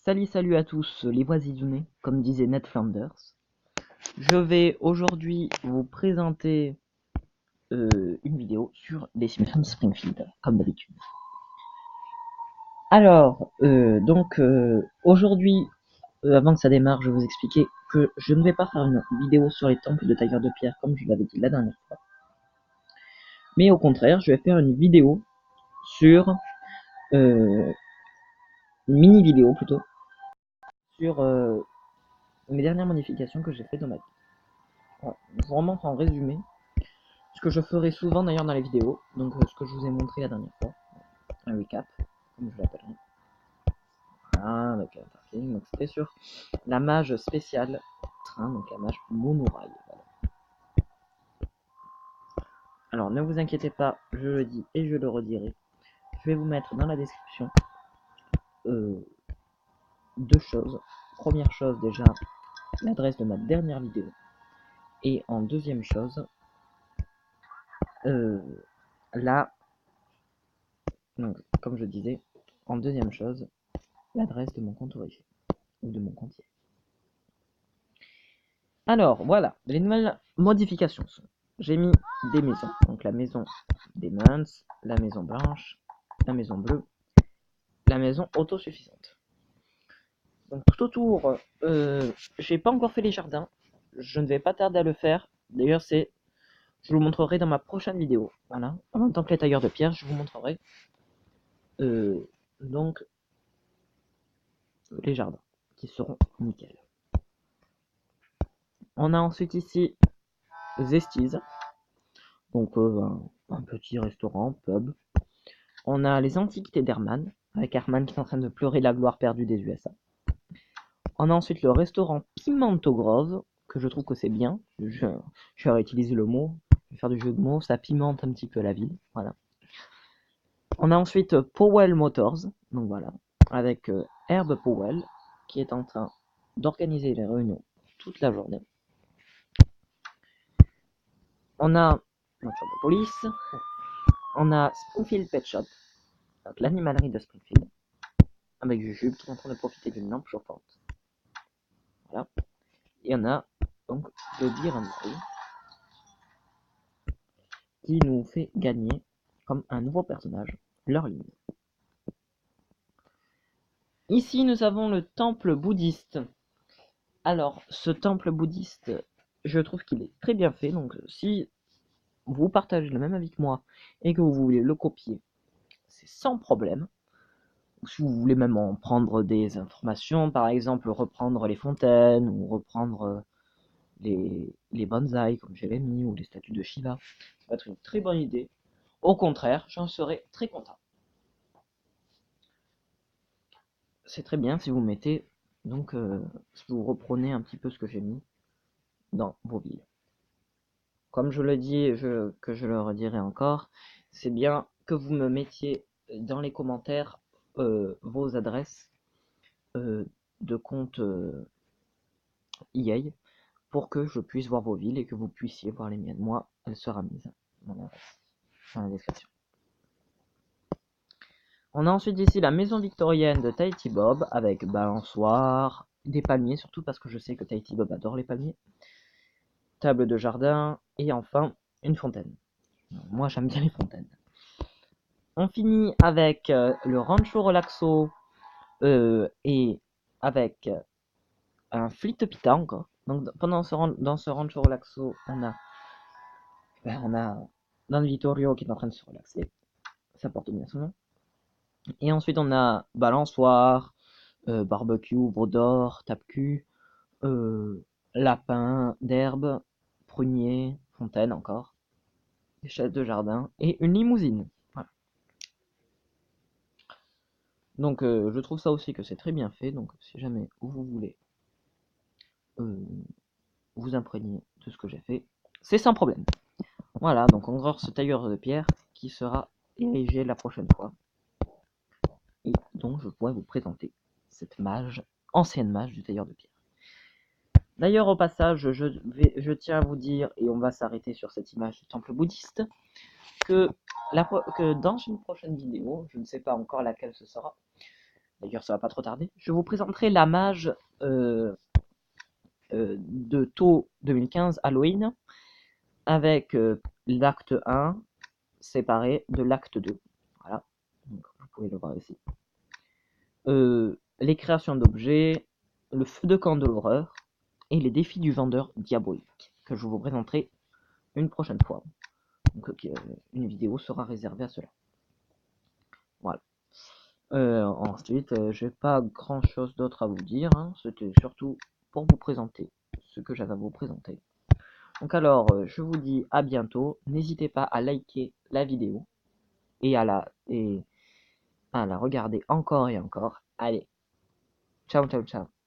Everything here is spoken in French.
Salut à tous les voisinés, comme disait Ned Flanders. Je vais aujourd'hui vous présenter une vidéo sur les Simpsons Springfield, comme d'habitude. Alors, aujourd'hui, avant que ça démarre, je vais vous expliquer que je ne vais pas faire une vidéo sur les temples de tailleurs de pierre comme je l'avais dit la dernière fois. Mais au contraire, je vais faire une vidéo sur une mini vidéo plutôt sur mes dernières modifications que j'ai fait dans ma vie. Voilà, je vous remontre en résumé ce que je ferai souvent d'ailleurs dans les vidéos, donc ce que je vous ai montré la dernière fois, un recap, comme je l'appellerai. Voilà, donc un parking, donc c'était sur la mage spéciale train, donc la mage monorail. Voilà. Alors ne vous inquiétez pas, je le dis et je le redirai, je vais vous mettre dans la description deux choses. Première chose déjà, l'adresse de ma dernière vidéo, et en deuxième chose, là, donc comme je disais, en deuxième chose, l'adresse de mon compte origine, ou de mon compte. Alors, voilà, les nouvelles modifications sont, j'ai mis des maisons, donc la maison des Muns, la maison blanche, la maison bleue, la maison autosuffisante. Donc tout autour, j'ai pas encore fait les jardins, je ne vais pas tarder à le faire, d'ailleurs je vous le montrerai dans ma prochaine vidéo, voilà, en même temps que les tailleurs de pierre, je vous montrerai donc les jardins, qui seront nickel. On a ensuite ici Zesties, donc un petit restaurant, pub. On a les antiquités d'Herman, avec Herman qui est en train de pleurer la gloire perdue des USA. On a ensuite le restaurant Pimento Grove, que je trouve que c'est bien. Je vais réutiliser le mot, je vais faire du jeu de mots, ça pimente un petit peu la ville. Voilà. On a ensuite Powell Motors, donc voilà, avec Herb Powell, qui est en train d'organiser les réunions toute la journée. On a voiture de police, on a Springfield Pet Shop, donc l'animalerie de Springfield, avec Jujube qui est en train de profiter d'une lampe chauffante. Voilà. Et on a donc le Deer and Prey qui nous fait gagner comme un nouveau personnage, leur ligne. Ici nous avons le temple bouddhiste. Alors ce temple bouddhiste, je trouve qu'il est très bien fait, donc si vous partagez le même avis que moi et que vous voulez le copier, c'est sans problème. Si vous voulez même en prendre des informations, par exemple reprendre les fontaines ou reprendre les bonsaïs comme j'ai mis ou les statues de Shiva, ça va être une très bonne idée. Au contraire, j'en serais très content. C'est très bien si vous mettez, donc, si vous reprenez un petit peu ce que j'ai mis dans vos villes. Comme je le dis, que je le redirai encore, c'est bien que vous me mettiez dans les commentaires vos adresses de compte EA pour que je puisse voir vos villes et que vous puissiez voir les miennes. Moi, elle sera mise, mon adresse, dans la description. On a ensuite ici la maison victorienne de Tahiti Bob avec balançoire, des palmiers, surtout parce que je sais que Tahiti Bob adore les palmiers, table de jardin et enfin une fontaine. Moi j'aime bien les fontaines. On finit avec le Rancho Relaxo et avec un Flit Pita encore. Donc dans ce Rancho Relaxo, on a Don Vittorio qui est en train de se relaxer. Ça porte bien son nom. Et ensuite on a balançoire, barbecue, brodor, tape-cul, lapin d'herbe, prunier, fontaine encore, des chaises de jardin et une limousine. Voilà. Donc je trouve ça aussi que c'est très bien fait, donc si jamais vous voulez vous imprégner de ce que j'ai fait, c'est sans problème. Voilà, donc encore ce tailleur de pierre qui sera érigé la prochaine fois. Et donc je pourrais vous présenter cette mage, ancienne mage du tailleur de pierre. D'ailleurs, au passage, je tiens à vous dire, et on va s'arrêter sur cette image du temple bouddhiste, que dans une prochaine vidéo, je ne sais pas encore laquelle ce sera, d'ailleurs ça va pas trop tarder, je vous présenterai la mage de Tau 2015 Halloween avec l'acte 1 séparé de l'acte 2. Voilà, donc, vous pouvez le voir ici. Les créations d'objets, le feu de camp de l'horreur et les défis du vendeur diabolique que je vous présenterai une prochaine fois. Donc une vidéo sera réservée à cela. Voilà. Ensuite, j'ai pas grand chose d'autre à vous dire, hein. C'était surtout pour vous présenter ce que j'avais à vous présenter. Donc alors, je vous dis à bientôt. N'hésitez pas à liker la vidéo et à la regarder encore et encore. Allez, ciao ciao ciao.